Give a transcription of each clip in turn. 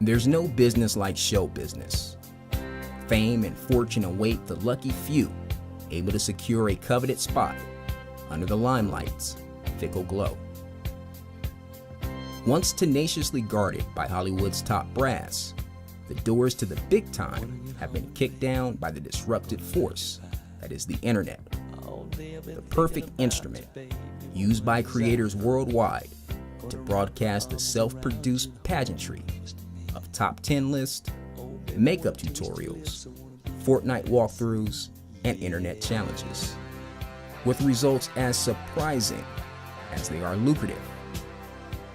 There's no business like show business. Fame and fortune await the lucky few, able to secure a coveted spot under the limelight's fickle glow. Once tenaciously guarded by Hollywood's top brass, the doors to the big time have been kicked down by the disruptive force that is the internet, the perfect instrument used by creators worldwide to broadcast the self-produced pageantry of top 10 lists, makeup tutorials, Fortnite walkthroughs, and internet challenges, with results as surprising as they are lucrative,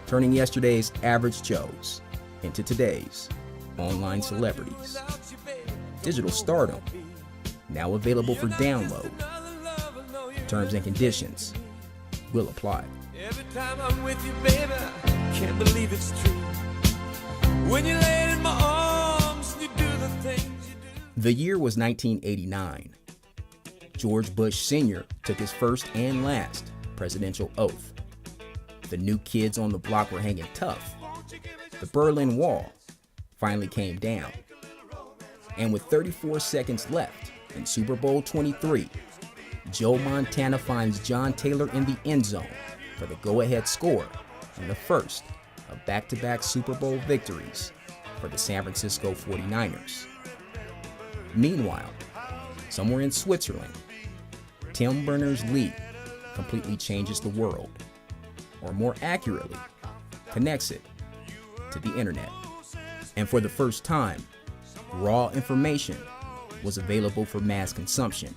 turning yesterday's average Joes into today's online celebrities. Digital stardom, now available for download. Terms and conditions will apply. Every time I'm with you, baby, can't believe it's true. When you lay in my arms and you do the things you do. The year was 1989. George Bush Sr. took his first and last presidential oath. The new kids on the block were hanging tough. The Berlin Wall finally came down. And with 34 seconds left in Super Bowl 23, Joe Montana finds John Taylor in the end zone for the go-ahead score and the first of back-to-back Super Bowl victories for the San Francisco 49ers. Meanwhile, somewhere in Switzerland, Tim Berners-Lee completely changes the world, or more accurately, connects it to the internet. And for the first time, raw information was available for mass consumption,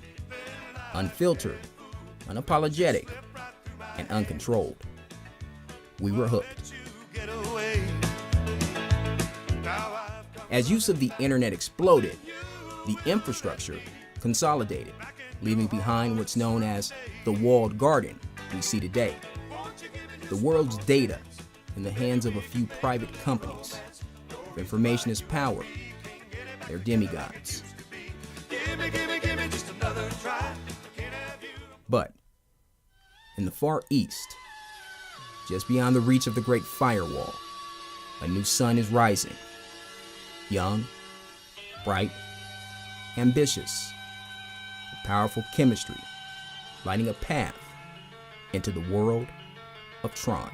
unfiltered, unapologetic, and uncontrolled. We were hooked. As use of the internet exploded, the infrastructure consolidated, leaving behind what's known as the walled garden we see today. The world's data in the hands of a few private companies. If information is power, they're demigods. But in the Far East, just beyond the reach of the Great Firewall, a new sun is rising. Young, bright, ambitious, with powerful chemistry, lighting a path into the world of Tron.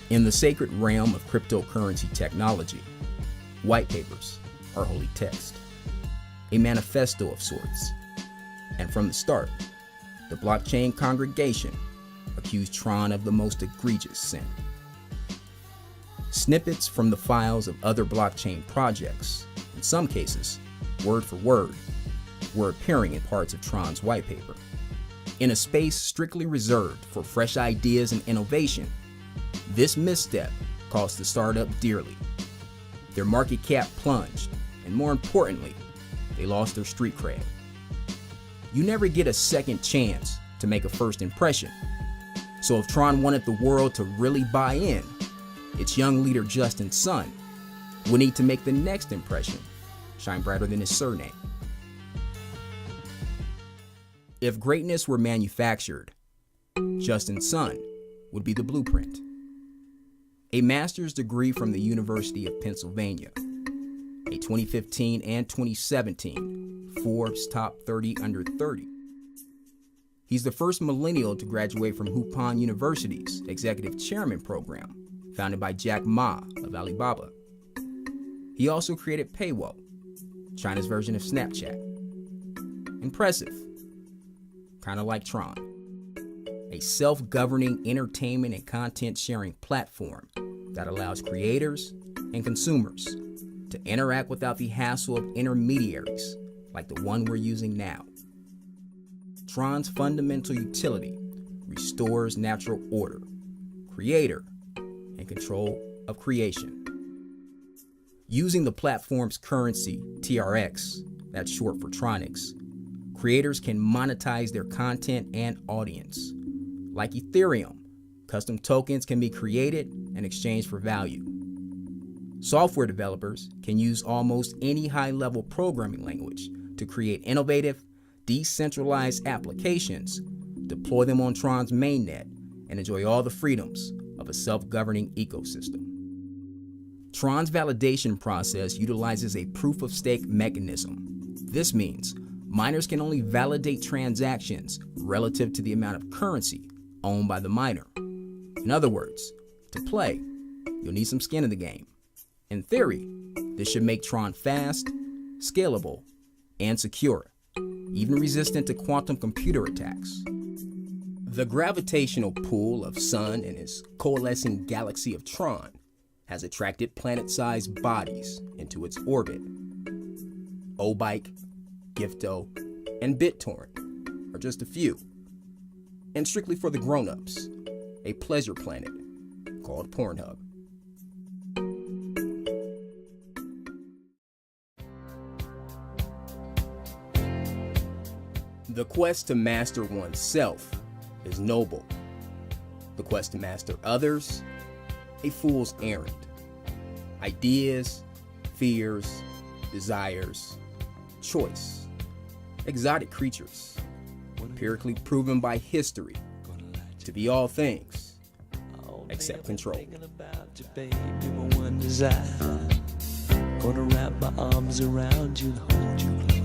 In the sacred realm of cryptocurrency technology, white papers are holy text, a manifesto of sorts. And from the start, the blockchain congregation accused Tron of the most egregious sin. Snippets from the files of other blockchain projects, in some cases, word for word, were appearing in parts of Tron's white paper. In a space strictly reserved for fresh ideas and innovation, this misstep cost the startup dearly. Their market cap plunged, and more importantly, they lost their street cred. You never get a second chance to make a first impression. So if Tron wanted the world to really buy in, its young leader Justin Sun would need to make the next impression shine brighter than his surname. If greatness were manufactured, Justin Sun would be the blueprint. A master's degree from the University of Pennsylvania, a 2015 and 2017 Forbes Top 30 Under 30. He's the first millennial to graduate from Hupon University's Executive Chairman Program, founded by Jack Ma of Alibaba. He also created Paywo, China's version of Snapchat. Impressive. Kind of like Tron. A self-governing entertainment and content sharing platform that allows creators and consumers to interact without the hassle of intermediaries like the one we're using now. Tron's fundamental utility restores natural order, creator, and control of creation. Using the platform's currency, TRX, that's short for Tronics, creators can monetize their content and audience. Like Ethereum, custom tokens can be created and exchanged for value. Software developers can use almost any high-level programming language to create innovative, decentralized applications, deploy them on Tron's mainnet, and enjoy all the freedoms of a self-governing ecosystem. Tron's validation process utilizes a proof-of-stake mechanism. This means miners can only validate transactions relative to the amount of currency owned by the miner. In other words, to play, you'll need some skin in the game. In theory, this should make Tron fast, scalable, and secure, even resistant to quantum computer attacks. The gravitational pull of Sun and his coalescing galaxy of Tron has attracted planet-sized bodies into its orbit. Obike, Gifto, and BitTorrent are just a few. And strictly for the grown-ups, a pleasure planet called Pornhub. The quest to master oneself is noble. The quest to master others, a fool's errand. Ideas, fears, desires, choice. Exotic creatures, empirically proven by history to be all things except control. Gonna wrap my arms around you and hold you close.